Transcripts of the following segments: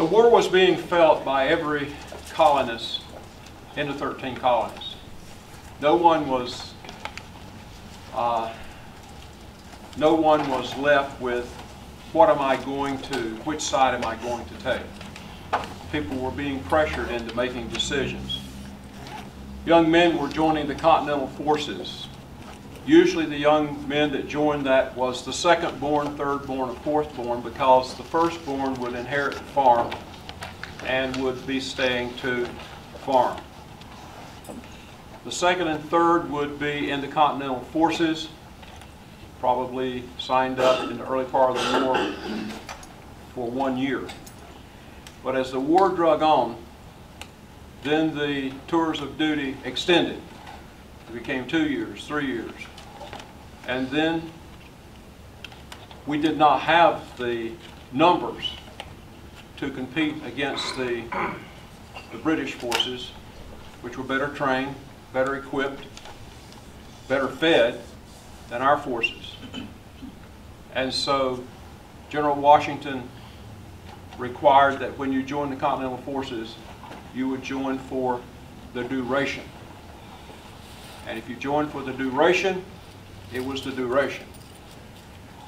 The war was being felt by every colonist in the 13 colonies. No one was left with, what am I going to, which side am I going to take? People were being pressured into making decisions. Young men were joining the Continental Forces. Usually the young men that joined that was the second-born, third-born, or fourth-born, because the first-born would inherit the farm and would be staying to farm. The second and third would be in the Continental Forces, probably signed up in the early part of the war for 1 year. But as the war drug on, then the tours of duty extended. It became 2 years, 3 years. And then we did not have the numbers to compete against the British forces, which were better trained, better equipped, better fed than our forces. And so General Washington required that when you joined the Continental Forces, you would join for the duration. And if you joined for the duration, it was the duration.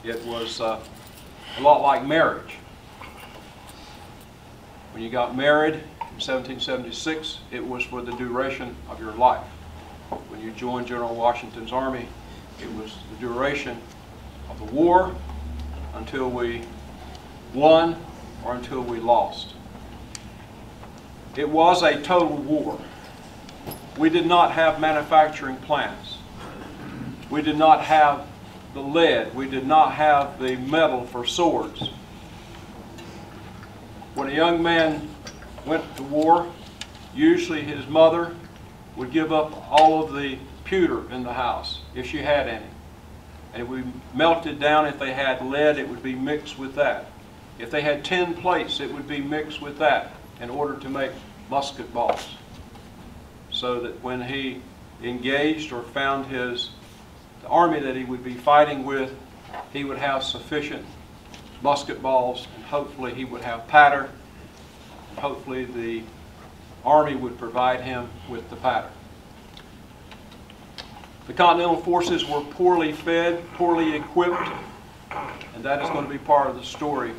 It was a lot like marriage. When you got married in 1776, it was for the duration of your life. When you joined General Washington's army, it was the duration of the war until we won or until we lost. It was a total war. We did not have manufacturing plants. We did not have the lead. We did not have the metal for swords. When a young man went to war, usually his mother would give up all of the pewter in the house, if she had any. And it would be melted down. If they had lead, it would be mixed with that. If they had tin plates, it would be mixed with that in order to make musket balls. So that when he engaged or found the army that he would be fighting with, he would have sufficient musket balls, and hopefully he would have powder, and hopefully the army would provide him with the powder. The Continental Forces were poorly fed, poorly equipped, and that is going to be part of the story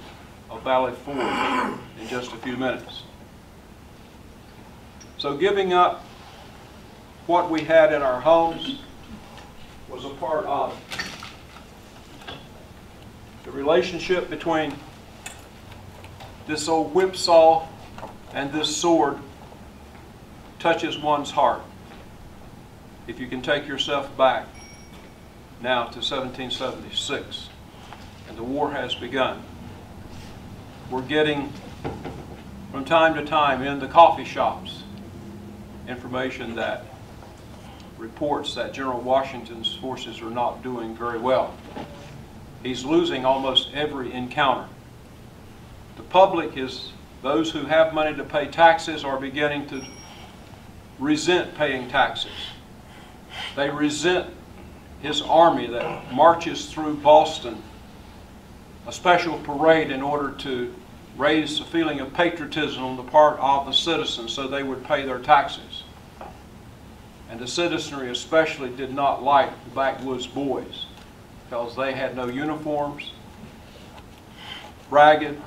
of Valley Forge in just a few minutes. So giving up what we had in our homes was a part of it. The relationship between this old whipsaw and this sword touches one's heart. If you can take yourself back now to 1776, and the war has begun. We're getting, from time to time, in the coffee shops, information that reports that General Washington's forces are not doing very well. He's losing almost every encounter. The public those who have money to pay taxes are beginning to resent paying taxes. They resent his army that marches through Boston, a special parade in order to raise a feeling of patriotism on the part of the citizens so they would pay their taxes. And the citizenry especially did not like the backwoods boys because they had no uniforms, ragged,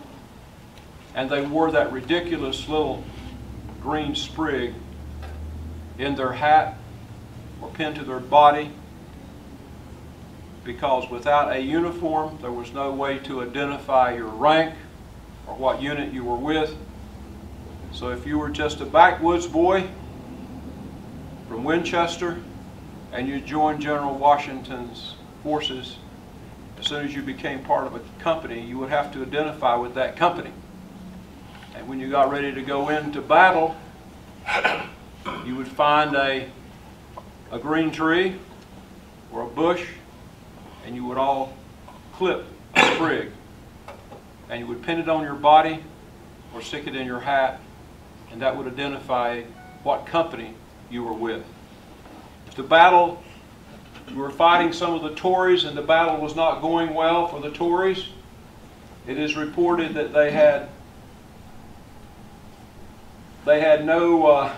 and they wore that ridiculous little green sprig in their hat or pinned to their body, because without a uniform there was no way to identify your rank or what unit you were with. So if you were just a backwoods boy from Winchester and you joined General Washington's forces, as soon as you became part of a company, you would have to identify with that company. And when you got ready to go into battle, you would find a green tree or a bush, and you would all clip a sprig, and you would pin it on your body or stick it in your hat, and that would identify what company you were with. If the battle, you were fighting some of the Tories and the battle was not going well for the Tories, it is reported that they had they had no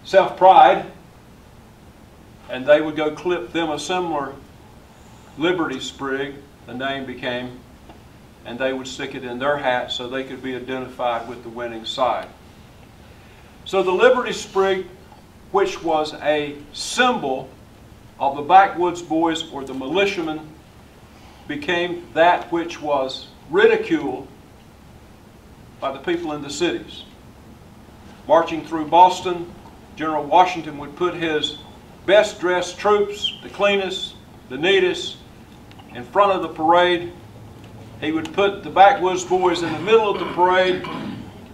self-pride, and they would go clip them a similar liberty sprig, the name became, and they would stick it in their hat so they could be identified with the winning side. So the liberty sprig, which was a symbol of the backwoods boys or the militiamen, became that which was ridiculed by the people in the cities. Marching through Boston, General Washington would put his best dressed troops, the cleanest, the neatest, in front of the parade. He would put the backwoods boys in the middle of the parade,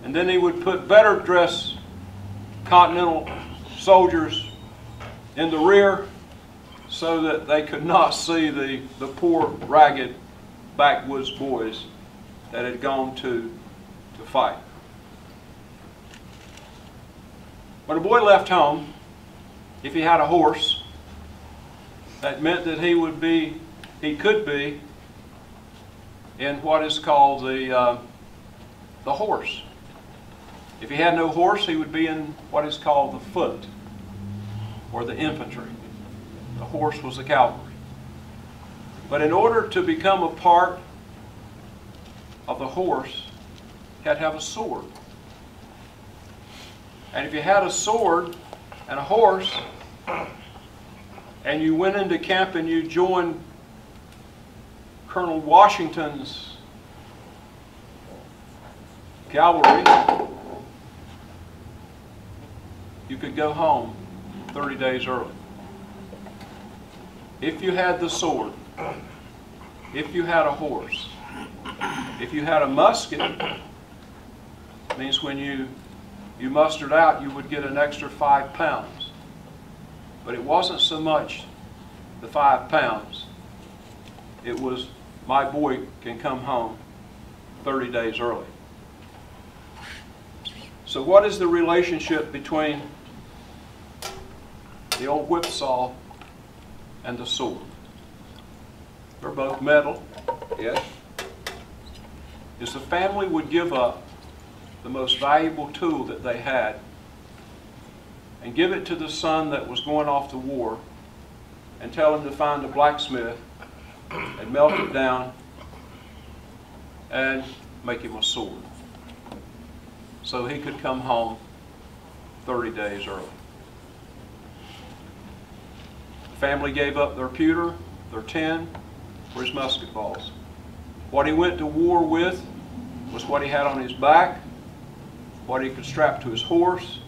and then he would put better dressed Continental soldiers in the rear so that they could not see the poor, ragged backwoods boys that had gone to fight. When a boy left home, if he had a horse, that meant that he could be in what is called the horse. If he had no horse, he would be in what is called the foot, or the infantry. The horse was the cavalry. But in order to become a part of the horse, you had to have a sword. And if you had a sword and a horse, and you went into camp and you joined Colonel Washington's cavalry, you could go home 30 days early. If you had the sword, if you had a horse, if you had a musket, it means when you mustered out, you would get an extra 5 pounds. But it wasn't so much the 5 pounds. It was, my boy can come home 30 days early. So what is the relationship between the old whipsaw and the sword? They're both metal, yes. Is the family would give up the most valuable tool that they had and give it to the son that was going off to war and tell him to find a blacksmith and melt it down and make him a sword so he could come home 30 days early. The family gave up their pewter, their tin, for his musket balls. What he went to war with was what he had on his back, what he could strap to his horse.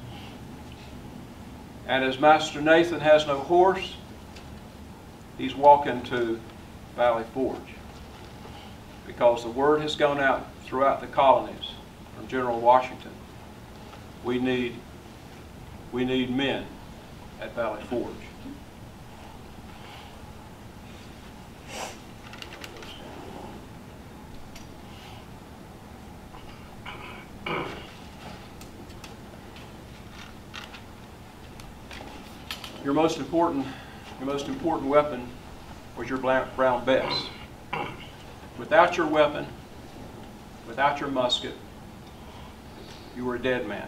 And as Master Nathan has no horse, he's walking to Valley Forge, because the word has gone out throughout the colonies from General Washington. We need men at Valley Forge. Your most important weapon was your brown bess. Without your weapon, without your musket, you were a dead man.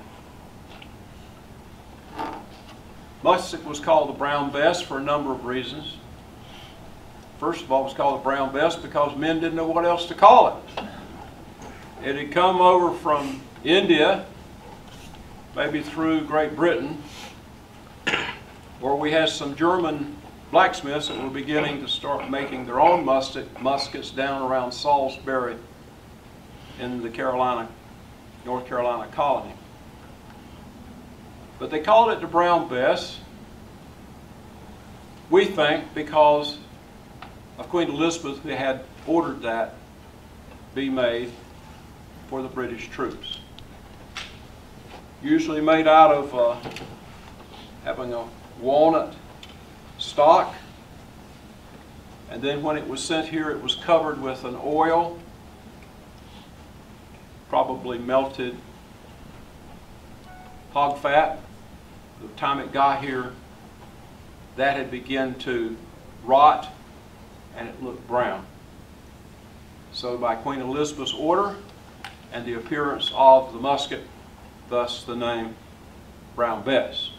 Musket was called the brown bess for a number of reasons. First of all, it was called the brown bess because men didn't know what else to call it. It had come over from India, maybe through Great Britain, where we had some German blacksmiths that were beginning to start making their own muskets down around Salisbury in the North Carolina colony. But they called it the brown bess, we think, because of Queen Elizabeth, who had ordered that be made for the British troops. Usually made out of having a walnut stock, and then when it was sent here, it was covered with an oil, probably melted hog fat. By the time it got here, that had begun to rot and it looked brown. So by Queen Elizabeth's order and the appearance of the musket, thus the name Brown Bess.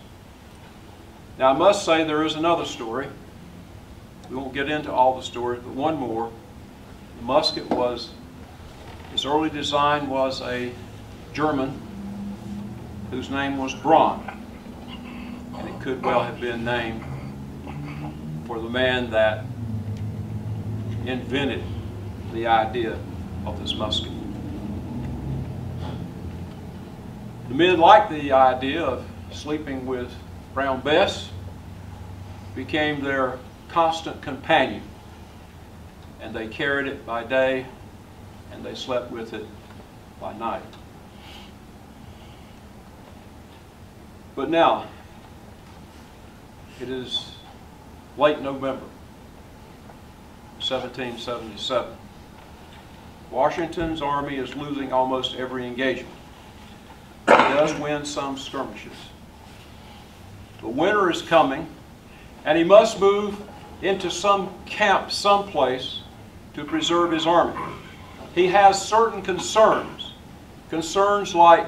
Now I must say there is another story. We won't get into all the stories, but one more. The musket was, its early design was a German whose name was Braun. And it could well have been named for the man that invented the idea of this musket. The men liked the idea of sleeping with Brown Bess, became their constant companion, and they carried it by day and they slept with it by night. But now, it is late November 1777. Washington's army is losing almost every engagement. He does win some skirmishes. The winter is coming, and he must move into some camp someplace to preserve his army. He has certain concerns like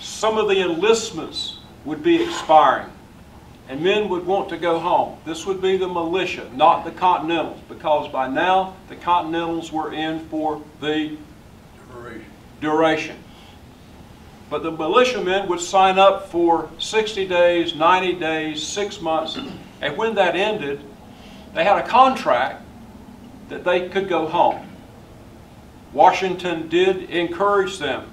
some of the enlistments would be expiring, and men would want to go home. This would be the militia, not the Continentals, because by now the Continentals were in for the duration. But the militiamen would sign up for 60 days, 90 days, 6 months, and when that ended, they had a contract that they could go home. Washington did encourage them,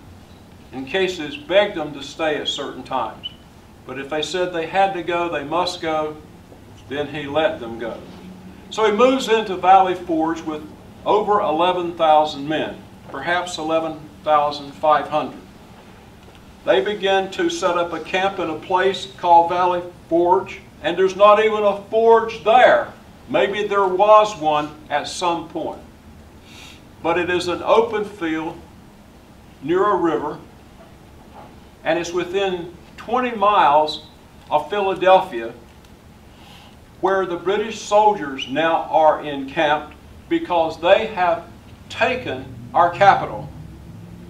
in cases begged them to stay at certain times. But if they said they had to go, they must go, then he let them go. So he moves into Valley Forge with over 11,000 men, perhaps 11,500. They begin to set up a camp in a place called Valley Forge, and there's not even a forge there. Maybe there was one at some point. But it is an open field near a river, and it's within 20 miles of Philadelphia, where the British soldiers now are encamped because they have taken our capital.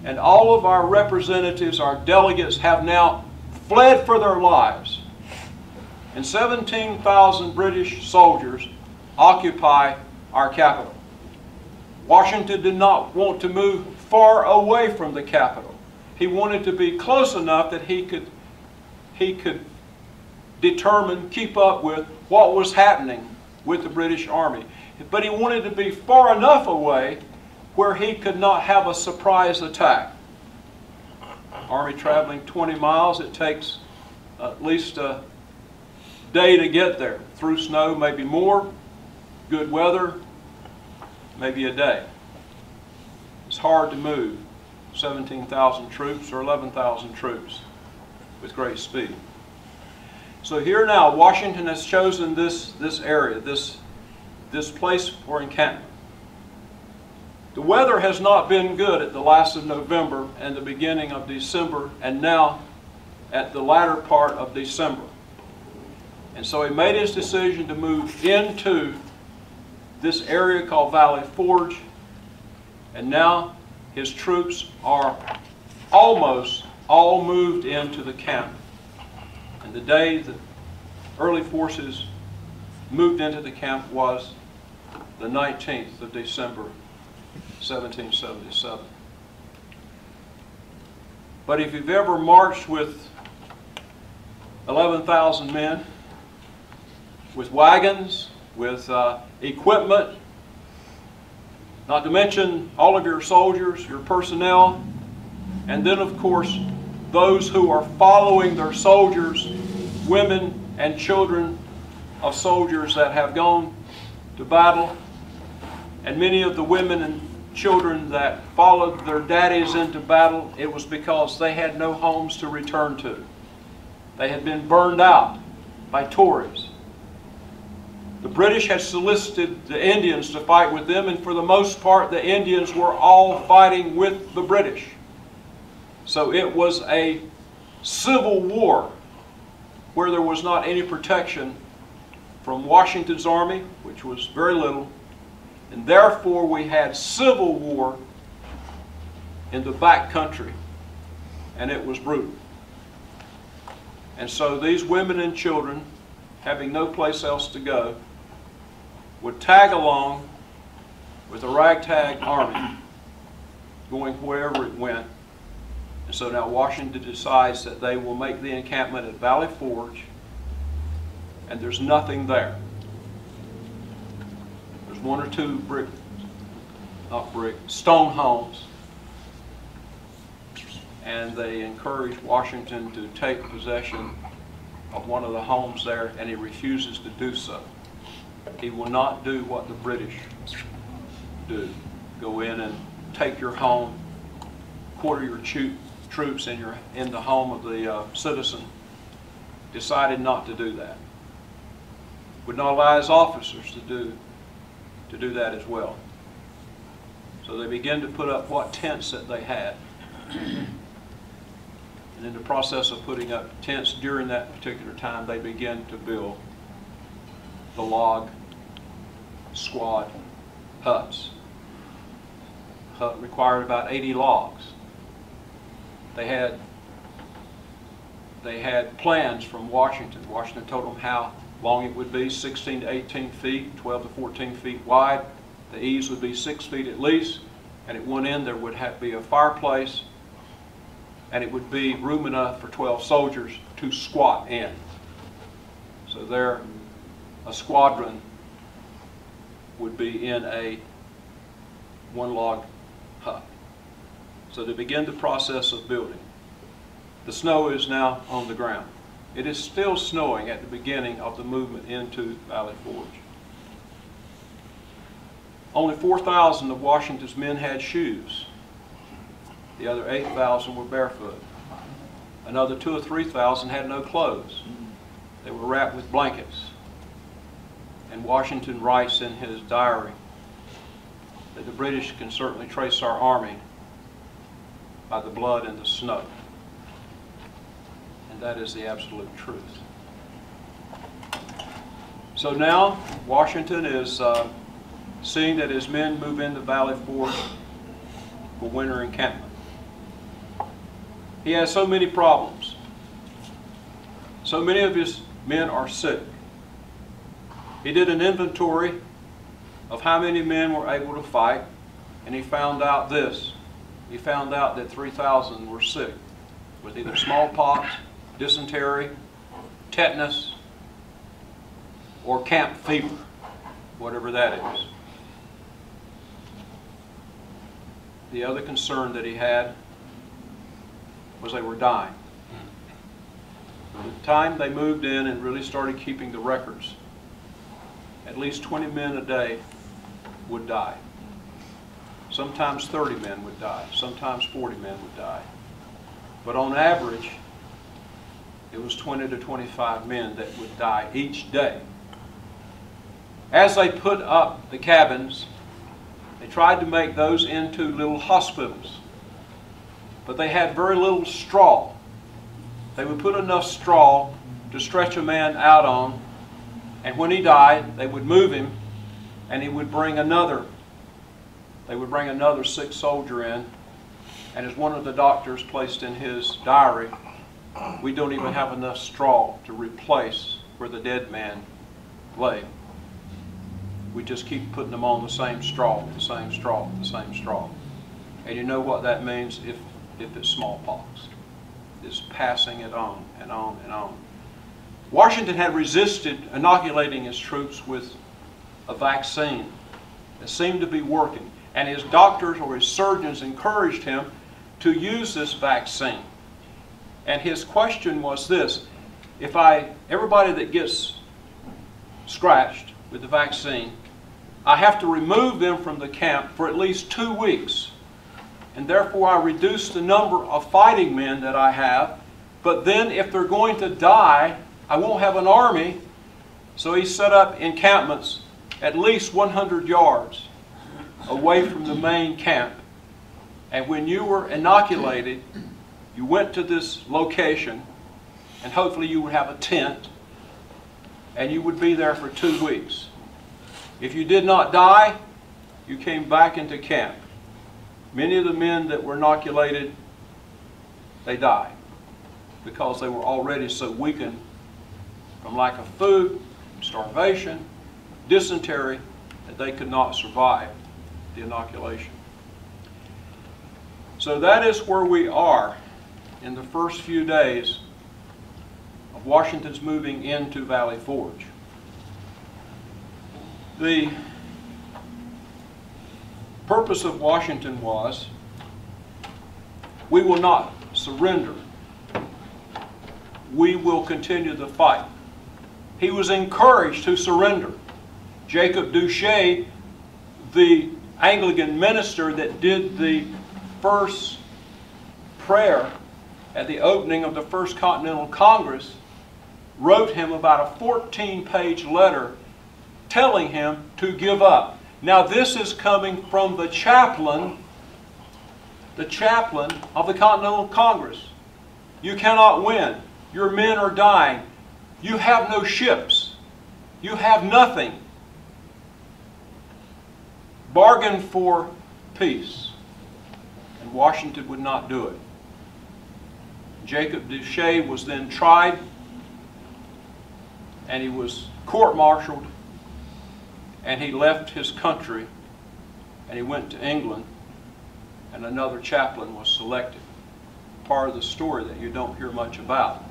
And all of our representatives, our delegates, have now fled for their lives. And 17,000 British soldiers occupy our capital. Washington did not want to move far away from the capital. He wanted to be close enough that he could determine, keep up with what was happening with the British Army. But he wanted to be far enough away where he could not have a surprise attack. Army traveling 20 miles, it takes at least a day to get there. Through snow, maybe more. Good weather, maybe a day. It's hard to move 17,000 troops or 11,000 troops with great speed. So here now, Washington has chosen this area, this place for encampment. The weather has not been good at the last of November and the beginning of December, and now at the latter part of December. And so he made his decision to move into this area called Valley Forge, and now his troops are almost all moved into the camp. And the day the early forces moved into the camp was the 19th of December, 1777. But if you've ever marched with 11,000 men, with wagons, with equipment, not to mention all of your soldiers, your personnel, and then of course those who are following their soldiers, women and children of soldiers that have gone to battle, and many of the women and children that followed their daddies into battle, it was because they had no homes to return to. They had been burned out by Tories. The British had solicited the Indians to fight with them, and for the most part the Indians were all fighting with the British. So it was a civil war where there was not any protection from Washington's army, which was very little, and therefore we had civil war in the back country and it was brutal. And so these women and children, having no place else to go, would tag along with a ragtag army going wherever it went. And so now Washington decides that they will make the encampment at Valley Forge, and there's nothing there. There's one or two stone homes, and they encourage Washington to take possession of one of the homes there, and he refuses to do so. He will not do what the British do. Go in and take your home, quarter your troops in the home of the citizen. Decided not to do that. Would not allow his officers to do that as well. So they began to put up what tents that they had. And in the process of putting up tents during that particular time, they began to build the log squad huts. Hut required about 80 logs. They had plans from Washington. Washington told them how long it would be, 16 to 18 feet, 12 to 14 feet wide. The eaves would be 6 feet at least, and at one end there would be a fireplace, and it would be room enough for 12 soldiers to squat in. So there, a squadron would be in a one-log hut. So they begin the process of building. The snow is now on the ground. It is still snowing at the beginning of the movement into Valley Forge. Only 4,000 of Washington's men had shoes. The other 8,000 were barefoot. Another 2,000 or 3,000 had no clothes. They were wrapped with blankets. And Washington writes in his diary that the British can certainly trace our army by the blood and the snow. And that is the absolute truth. So now Washington is seeing that his men move into Valley Forge for winter encampment. He has so many problems. So many of his men are sick. He did an inventory of how many men were able to fight, and he found out this. He found out that 3,000 were sick with either smallpox, dysentery, tetanus, or camp fever, whatever that is. The other concern that he had was they were dying. By the time they moved in and really started keeping the records, at least 20 men a day would die. Sometimes 30 men would die. Sometimes 40 men would die. But on average, it was 20 to 25 men that would die each day. As they put up the cabins, they tried to make those into little hospitals. But they had very little straw. They would put enough straw to stretch a man out on, and when he died, they would move him, and he would bring another. They would bring another sick soldier in, and as one of the doctors placed in his diary, we don't even have enough straw to replace where the dead man lay. We just keep putting them on the same straw, the same straw, the same straw. And you know what that means if it's smallpox. It's passing it on and on and on. Washington had resisted inoculating his troops with a vaccine that seemed to be working. And his doctors or his surgeons encouraged him to use this vaccine. And his question was this: everybody that gets scratched with the vaccine, I have to remove them from the camp for at least 2 weeks. And therefore I reduce the number of fighting men that I have. But then if they're going to die, I won't have an army. So he set up encampments at least 100 yards away from the main camp. And when you were inoculated, you went to this location, and hopefully you would have a tent, and you would be there for 2 weeks. If you did not die, you came back into camp. Many of the men that were inoculated they died because they were already so weakened from lack of food, starvation, dysentery, that they could not survive the inoculation. So that is where we are in the first few days of Washington's moving into Valley Forge. The purpose of Washington was, we will not surrender. We will continue the fight. He was encouraged to surrender. Jacob Duché, the Anglican minister that did the first prayer at the opening of the First Continental Congress, wrote him about a 14-page letter telling him to give up. Now this is coming from the chaplain of the Continental Congress. You cannot win. Your men are dying. You have no ships. You have nothing. Bargain for peace. And Washington would not do it. Jacob Duché was then tried, and he was court-martialed, and he left his country, and he went to England, and another chaplain was selected. Part of the story that you don't hear much about.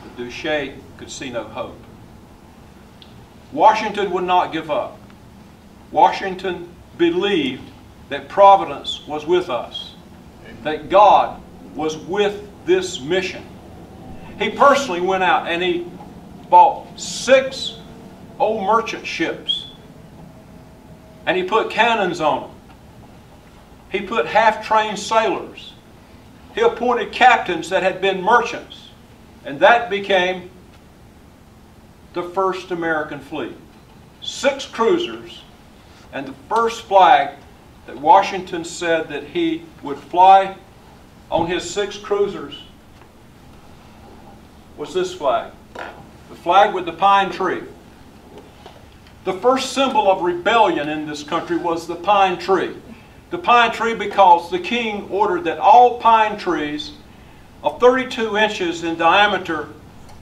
But Duché could see no hope. Washington would not give up. Washington believed that Providence was with us, that God was with this mission. He personally went out and he bought 6 old merchant ships, and he put cannons on them. He put half-trained sailors. He appointed captains that had been merchants, and that became the first American fleet. 6 cruisers, and the first flag that Washington said that he would fly on his 6 cruisers was this flag. The flag with the pine tree. The first symbol of rebellion in this country was the pine tree. The pine tree because the king ordered that all pine trees of 32 inches in diameter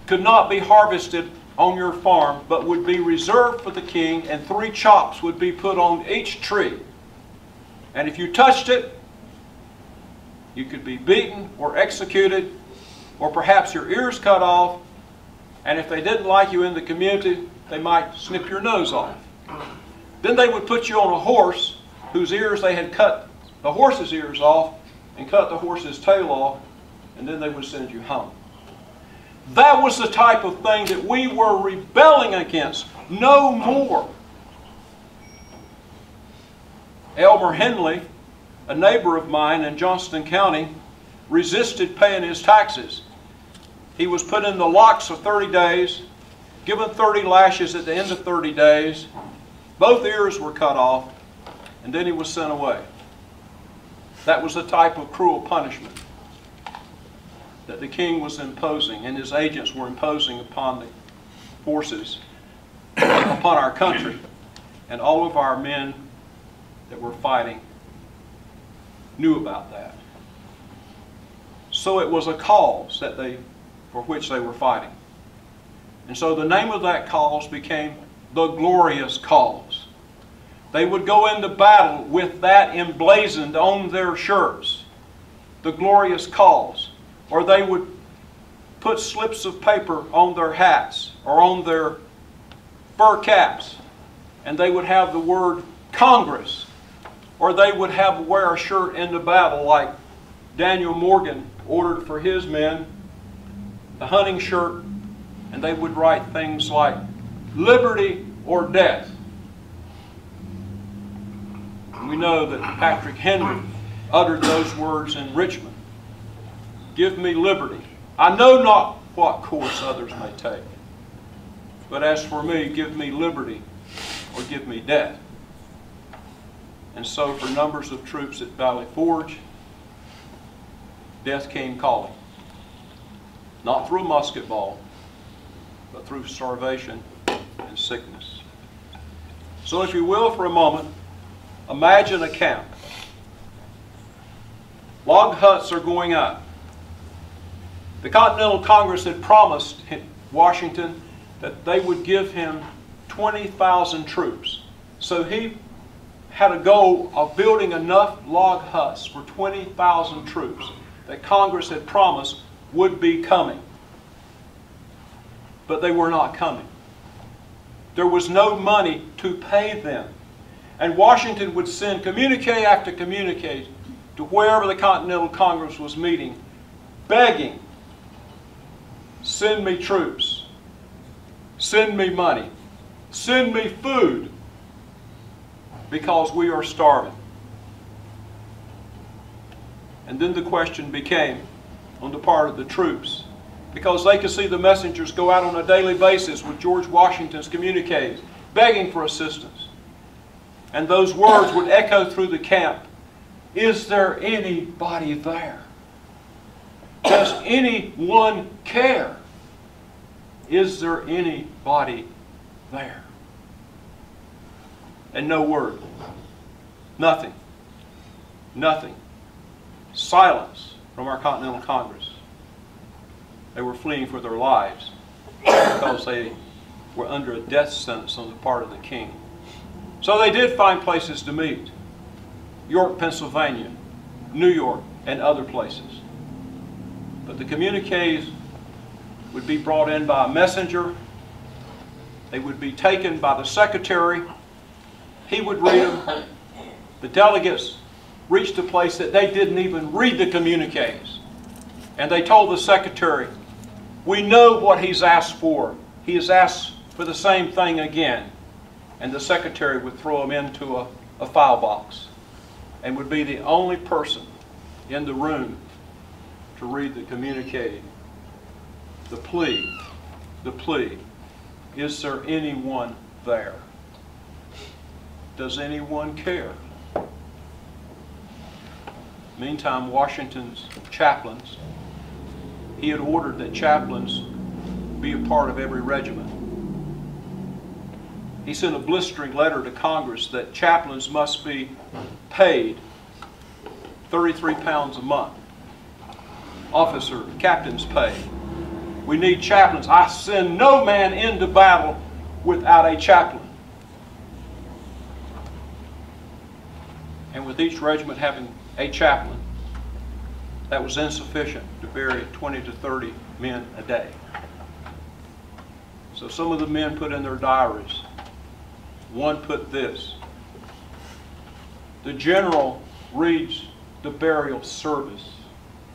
could not be harvested on your farm, but would be reserved for the king, and 3 chops would be put on each tree. And if you touched it, you could be beaten or executed, or perhaps your ears cut off, and if they didn't like you in the community, they might snip your nose off. Then they would put you on a horse whose ears they had cut the horse's ears off and cut the horse's tail off, and then they would send you home. That was the type of thing that we were rebelling against. No more. Elmer Henley, a neighbor of mine in Johnston County, resisted paying his taxes. He was put in the locks for 30 days, given 30 lashes at the end of 30 days. Both ears were cut off, and then he was sent away. That was the type of cruel punishment that the king was imposing and his agents were imposing upon the forces, upon our country. And all of our men that were fighting knew about that. So it was a cause that for which they were fighting. And so the name of that cause became the glorious cause. They would go into battle with that emblazoned on their shirts, the glorious cause. Or they would put slips of paper on their hats or on their fur caps, and they would have the word Congress. Or they would wear a shirt into battle like Daniel Morgan ordered for his men, the hunting shirt, and they would write things like liberty or death. And we know that Patrick Henry uttered those words in Richmond. Give me liberty. I know not what course others may take, but as for me, give me liberty or give me death. And so for numbers of troops at Valley Forge, death came calling. Not through a musket ball, but through starvation and sickness. So if you will, for a moment, imagine a camp. Log huts are going up. The Continental Congress had promised Washington that they would give him 20,000 troops. So he had a goal of building enough log huts for 20,000 troops that Congress had promised would be coming. But they were not coming. There was no money to pay them. And Washington would send communique after communique to wherever the Continental Congress was meeting, begging, send me troops, send me money, send me food, because we are starving. And then the question became on the part of the troops, because they could see the messengers go out on a daily basis with George Washington's communiques, begging for assistance. And those words would echo through the camp. Is there anybody there? Does anyone care? Is there anybody there? And no word. Nothing. Nothing. Silence from our Continental Congress. They were fleeing for their lives because they were under a death sentence on the part of the king. So they did find places to meet. York, Pennsylvania, New York, and other places. But the communiques would be brought in by a messenger. They would be taken by the secretary. He would read them. The delegates reached a place that they didn't even read the communiques. And they told the secretary, we know what he's asked for. He has asked for the same thing again. And the secretary would throw them into a file box and would be the only person in the room to read the communique. The plea, is there anyone there? Does anyone care? Meantime, Washington's chaplains, he had ordered that chaplains be a part of every regiment. He sent a blistering letter to Congress that chaplains must be paid 33 pounds a month. Officer, captain's pay. We need chaplains. I send no man into battle without a chaplain. And with each regiment having a chaplain, that was insufficient to bury 20 to 30 men a day. So some of the men put in their diaries. One put this: the general reads the burial service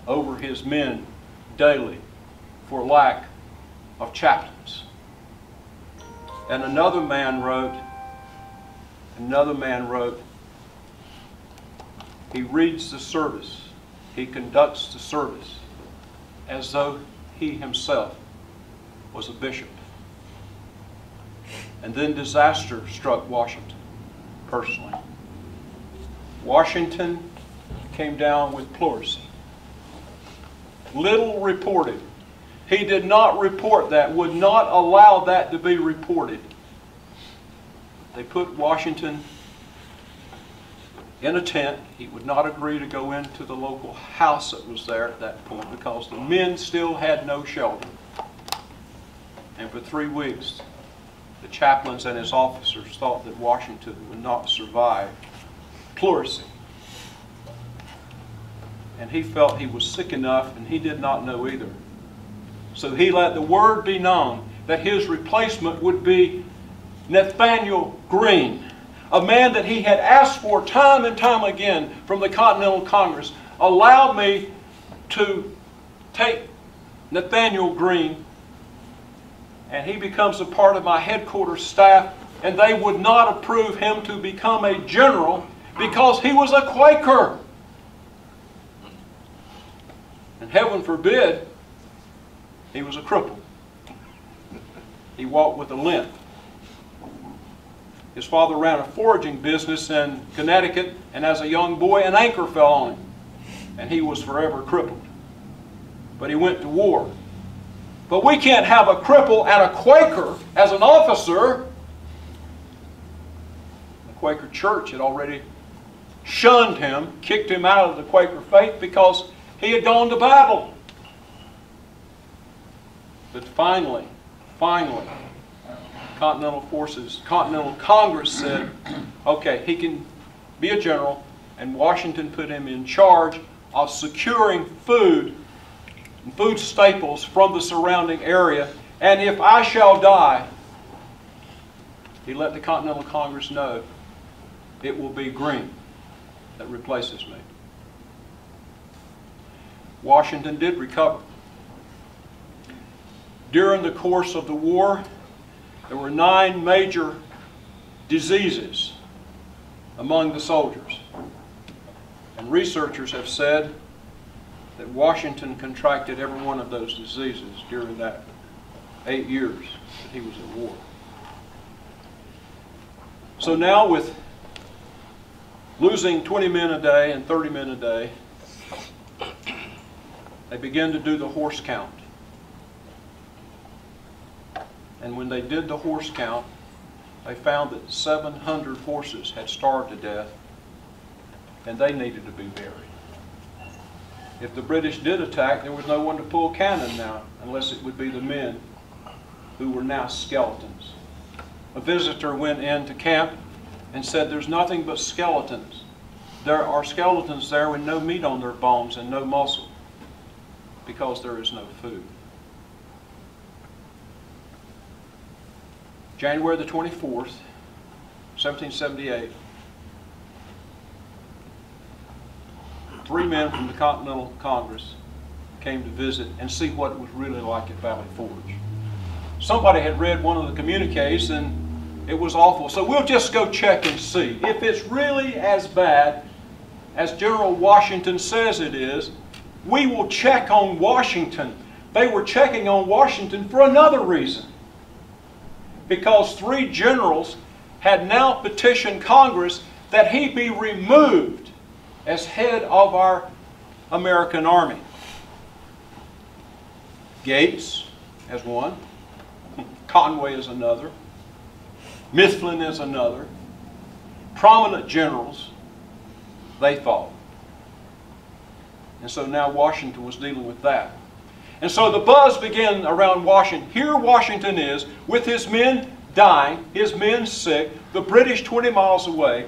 over his men daily for lack of chaplains. And another man wrote, he reads the service, he conducts the service as though he himself was a bishop. And then disaster struck Washington personally. Washington came down with pleurisy. Little reported. He did not report that, would not allow that to be reported. They put Washington in a tent. He would not agree to go into the local house that was there at that point because the men still had no shelter. And for 3 weeks, the chaplains and his officers thought that Washington would not survive pleurisy. And he felt he was sick enough, and he did not know either. So he let the word be known that his replacement would be Nathaniel Greene, a man that he had asked for time and time again from the Continental Congress. Allow me to take Nathaniel Greene, and he becomes a part of my headquarters staff, and they would not approve him to become a general because he was a Quaker. And heaven forbid, he was a cripple. He walked with a limp. His father ran a foraging business in Connecticut, and as a young boy, an anchor fell on him, and he was forever crippled. But he went to war. But we can't have a cripple and a Quaker as an officer. The Quaker Church had already shunned him, kicked him out of the Quaker faith because he had gone to battle. But finally, Continental Congress said, okay, he can be a general, and Washington put him in charge of securing food and food staples from the surrounding area. And if I shall die, he let the Continental Congress know it will be Greene that replaces me. Washington did recover. During the course of the war, there were 9 major diseases among the soldiers. And researchers have said that Washington contracted every one of those diseases during that 8 years that he was at war. So now, with losing 20 men a day and 30 men a day, they began to do the horse count. And when they did the horse count, they found that 700 horses had starved to death, and they needed to be buried. If the British did attack, there was no one to pull cannon now, unless it would be the men who were now skeletons. A visitor went into camp and said, "There's nothing but skeletons. There are skeletons there with no meat on their bones and no muscle, because there is no food." January the 24th, 1778, 3 men from the Continental Congress came to visit and see what it was really like at Valley Forge. Somebody had read one of the communiques and it was awful, so we'll just go check and see. If it's really as bad as General Washington says it is, we will check on Washington. They were checking on Washington for another reason. Because 3 generals had now petitioned Congress that he be removed as head of our American Army. Gates as one, Conway is another, Mifflin is another. Prominent generals, they thought. And so now Washington was dealing with that. And so the buzz began around Washington. Here Washington is, with his men dying, his men sick, the British 20 miles away,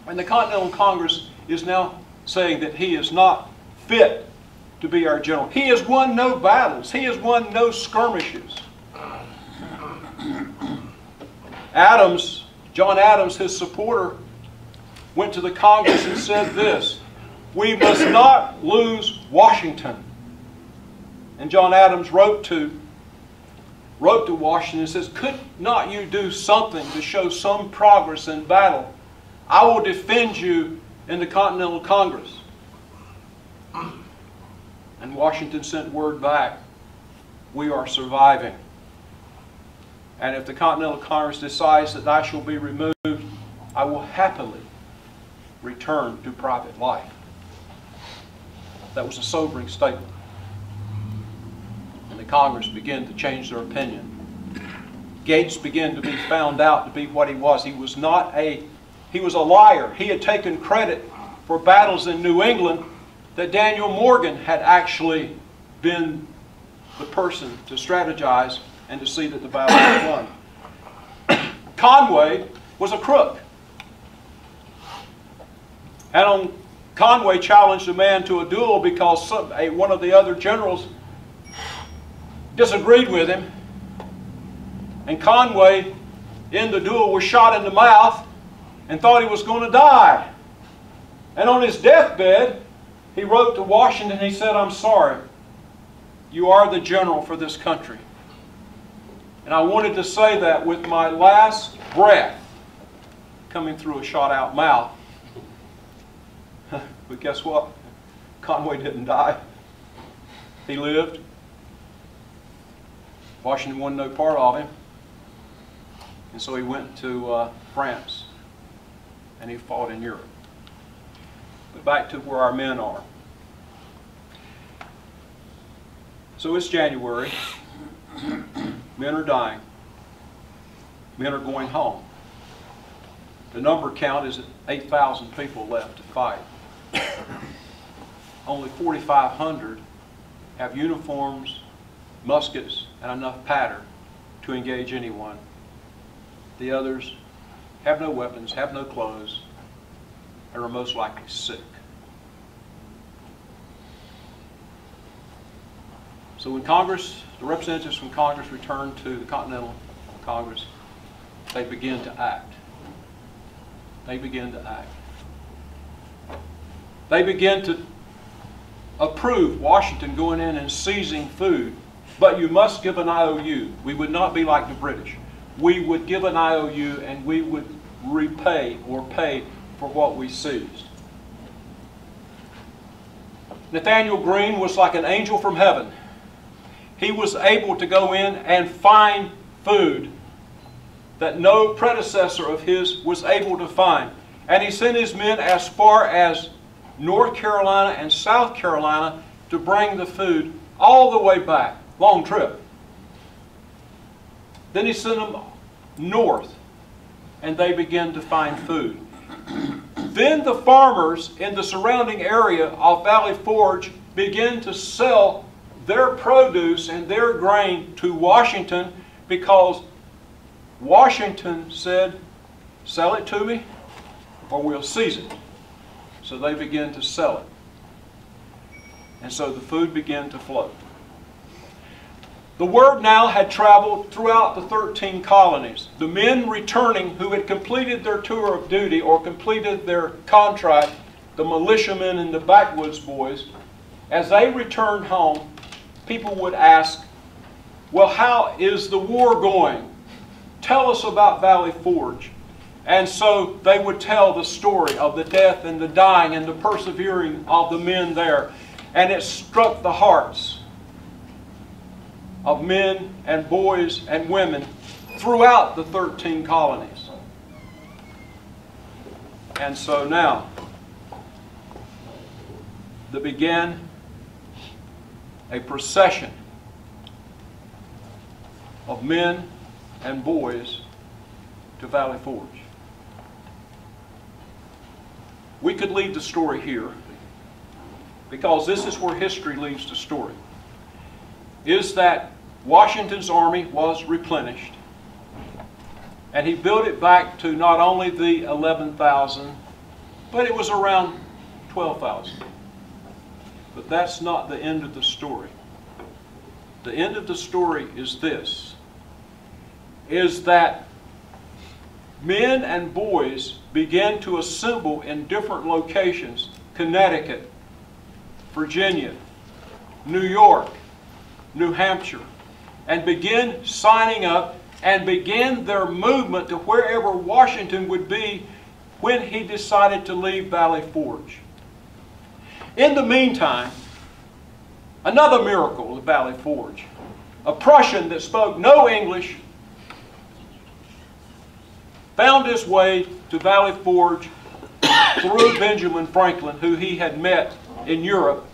and the Continental Congress is now saying that he is not fit to be our general. He has won no battles. He has won no skirmishes. John Adams, his supporter, went to the Congress and said this: "We must not lose Washington." And John Adams wrote to Washington and says, "Could not you do something to show some progress in battle? I will defend you in the Continental Congress." And Washington sent word back, "We are surviving. And if the Continental Congress decides that I shall be removed, I will happily return to private life." That was a sobering statement. And the Congress began to change their opinion. Gates began to be found out to be what he was. He was a liar. He had taken credit for battles in New England that Daniel Morgan had actually been the person to strategize and to see that the battle was won. Conway was a crook. And Conway challenged a man to a duel because one of the other generals disagreed with him. And Conway, in the duel, was shot in the mouth and thought he was going to die. And on his deathbed, he wrote to Washington, he said, "I'm sorry. You are the general for this country. And I wanted to say that with my last breath coming through a shot-out mouth." But guess what? Conway didn't die. He lived. Washington wanted no part of him. And so he went to France. And he fought in Europe. But back to where our men are. So it's January. Men are dying. Men are going home. The number count is 8,000 people left to fight. Only 4,500 have uniforms muskets, and enough powder to engage anyone. The others have no weapons, have no clothes, and are most likely sick. So when Congress, the representatives from Congress returned to the Continental Congress, they began to act. They began to act. They began to approve Washington going in and seizing food, but you must give an IOU. We would not be like the British. We would give an IOU and we would repay or pay for what we seized. Nathaniel Greene was like an angel from heaven. He was able to go in and find food that no predecessor of his was able to find. And he sent his men as far as North Carolina and South Carolina to bring the food all the way back. Long trip. Then he sent them north, and they began to find food. Then the farmers in the surrounding area of Valley Forge began to sell their produce and their grain to Washington, because Washington said, sell it to me or we'll seize it. So they began to sell it. And so the food began to flow. The word now had traveled throughout the 13 colonies. The men returning who had completed their tour of duty or completed their contract, the militiamen and the backwoods boys, as they returned home, people would ask, well, how is the war going? Tell us about Valley Forge. And so they would tell the story of the death and the dying and the persevering of the men there. And it struck the hearts of men and boys and women throughout the 13 colonies. And so now, there began a procession of men and boys to Valley Forge. We could leave the story here, because this is where history leaves the story, is that Washington's army was replenished, and he built it back to not only the 11,000, but it was around 12,000. But that's not the end of the story. The end of the story is this, is that men and boys began to assemble in different locations: Connecticut, Virginia, New York, New Hampshire, and begin signing up and began their movement to wherever Washington would be when he decided to leave Valley Forge. In the meantime, another miracle of Valley Forge. A Prussian that spoke no English found his way to Valley Forge through Benjamin Franklin, who he had met in Europe.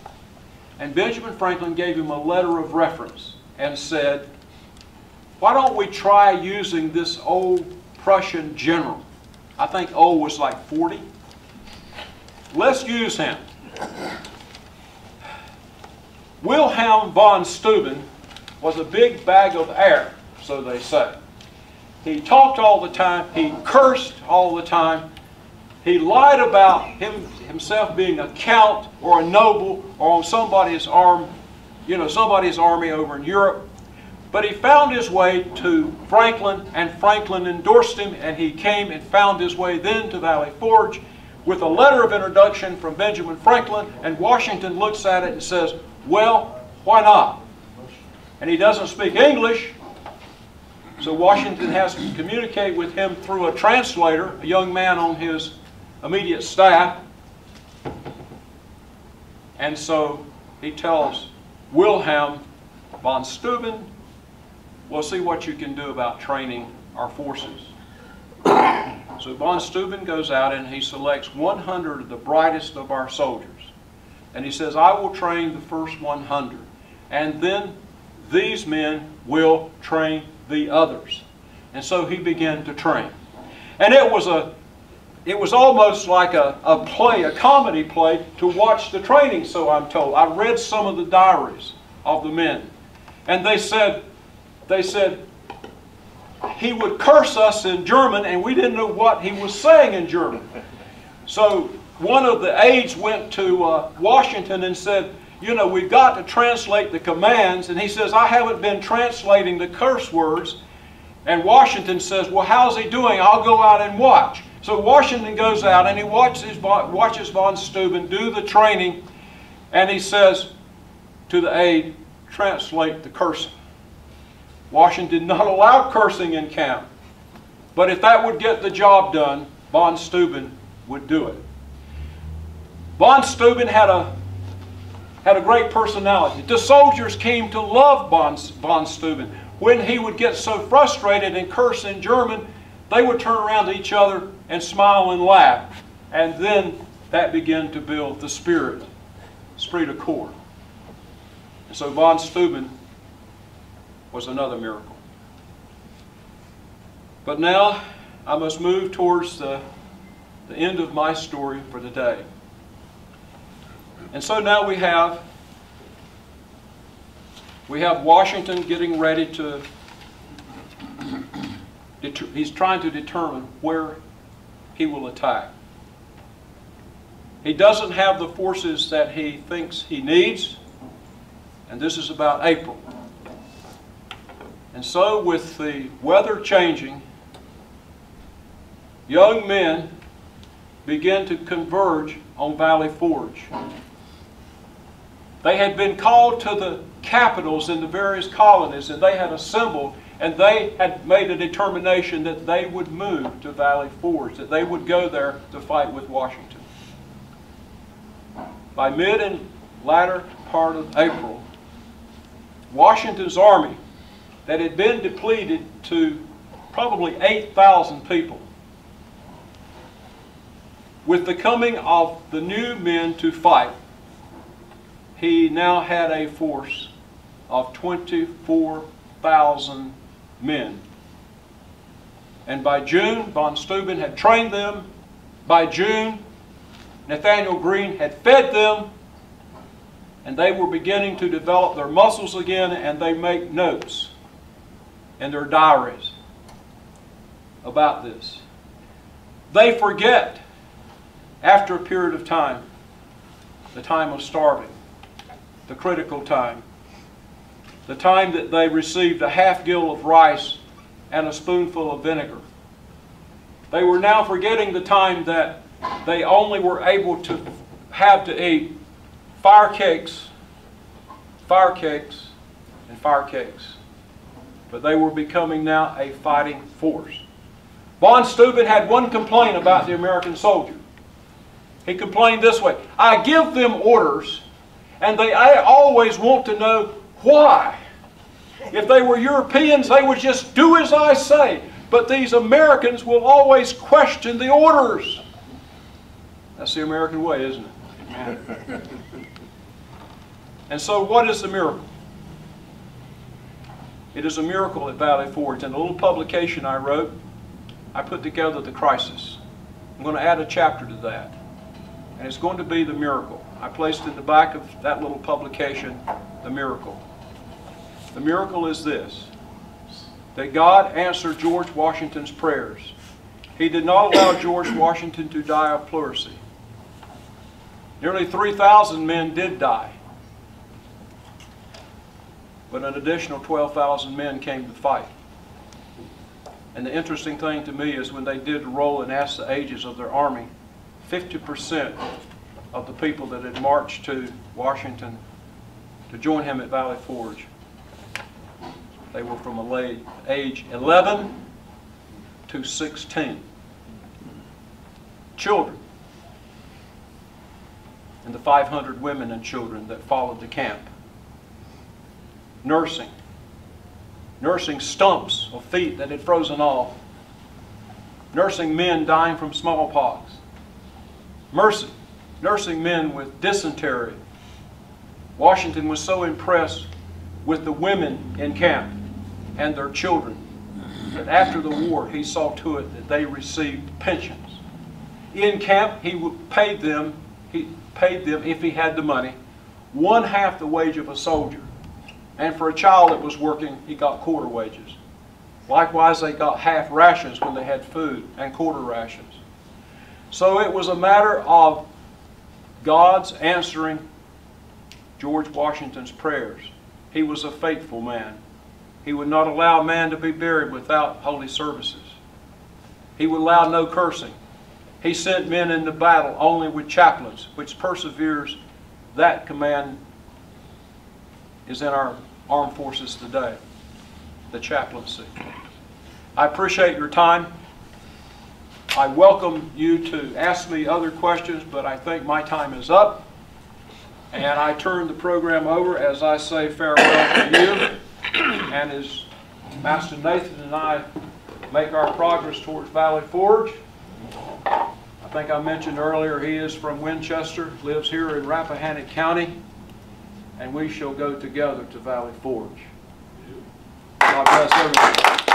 And Benjamin Franklin gave him a letter of reference and said, why don't we try using this old Prussian general? I think old was like 40. Let's use him. Wilhelm von Steuben was a big bag of air, so they say. He talked all the time. He cursed all the time. He lied about himself being a count or a noble or on somebody's arm, somebody's army over in Europe. But he found his way to Franklin, and Franklin endorsed him, and he came and found his way then to Valley Forge with a letter of introduction from Benjamin Franklin, and Washington looks at it and says, well, why not? And he doesn't speak English, so Washington has to communicate with him through a translator, a young man on his immediate staff. And so he tells Wilhelm von Steuben, we'll see what you can do about training our forces. So von Steuben goes out and he selects 100 of the brightest of our soldiers. And he says, I will train the first 100. And then these men will train the others. And so he began to train. And it was almost like a play, a comedy play, to watch the training, so I'm told. I read some of the diaries of the men. And they said he would curse us in German, and we didn't know what he was saying in German. So one of the aides went to Washington and said, you know, we've got to translate the commands. And he says, I haven't been translating the curse words. And Washington says, well, how's he doing? I'll go out and watch. So Washington goes out and he watches von Steuben do the training. And he says to the aide, translate the cursing. Washington did not allow cursing in camp. But if that would get the job done, von Steuben would do it. Von Steuben had a great personality. The soldiers came to love von Steuben. When he would get so frustrated and curse in German, they would turn around to each other and smile and laugh. And then that began to build the esprit de corps. And so von Steuben was another miracle. But now I must move towards the end of my story for today. And so now we have Washington getting ready to, he's trying to determine where he will attack. He doesn't have the forces that he thinks he needs, and this is about April. And so with the weather changing, young men begin to converge on Valley Forge. They had been called to the capitals in the various colonies, and they had assembled, and they had made a determination that they would move to Valley Forge, that they would go there to fight with Washington. By mid and latter part of April, Washington's army that had been depleted to probably 8,000 people, with the coming of the new men to fight, he now had a force of 24,000 men. And by June, von Steuben had trained them. By June, Nathaniel Greene had fed them. And they were beginning to develop their muscles again, and they make notes in their diaries about this. They forget, after a period of time, the time of starving, the critical time, the time that they received a half gill of rice and a spoonful of vinegar. They were now forgetting the time that they only were able to have to eat fire cakes, and fire cakes. But they were becoming now a fighting force. Von Steuben had one complaint about the American soldier. He complained this way: I give them orders, and they always want to know why. If they were Europeans, they would just do as I say. But these Americans will always question the orders. That's the American way, isn't it? And so what is the miracle? It is a miracle at Valley Forge. In a little publication I wrote, I put together the crisis. I'm going to add a chapter to that. And it's going to be the miracle. I placed in the back of that little publication, the miracle. The miracle is this: that God answered George Washington's prayers. He did not allow George Washington to die of pleurisy. Nearly 3,000 men did die. But an additional 12,000 men came to fight. And the interesting thing to me is when they did roll and ask the ages of their army, 50% of the people that had marched to Washington to join him at Valley Forge, they were from age 11 to 16. Children. And the 500 women and children that followed the camp. Nursing stumps of feet that had frozen off. Nursing men dying from smallpox. Nursing men with dysentery. Washington was so impressed with the women in camp and their children that after the war he saw to it that they received pensions. In camp he paid them, if he had the money, 1/2 the wage of a soldier. And for a child that was working, he got quarter wages. Likewise, they got half rations when they had food and quarter rations. So it was a matter of God's answering George Washington's prayers. He was a faithful man. He would not allow man to be buried without holy services. He would allow no cursing. He sent men into battle only with chaplains, which perseveres. That command is in our armed forces today, the chaplaincy. I appreciate your time. I welcome you to ask me other questions, but I think my time is up. And I turn the program over as I say farewell to you. And as Master Nathan and I make our progress towards Valley Forge, I think I mentioned earlier he is from Winchester, lives here in Rappahannock County, and we shall go together to Valley Forge. God bless everyone.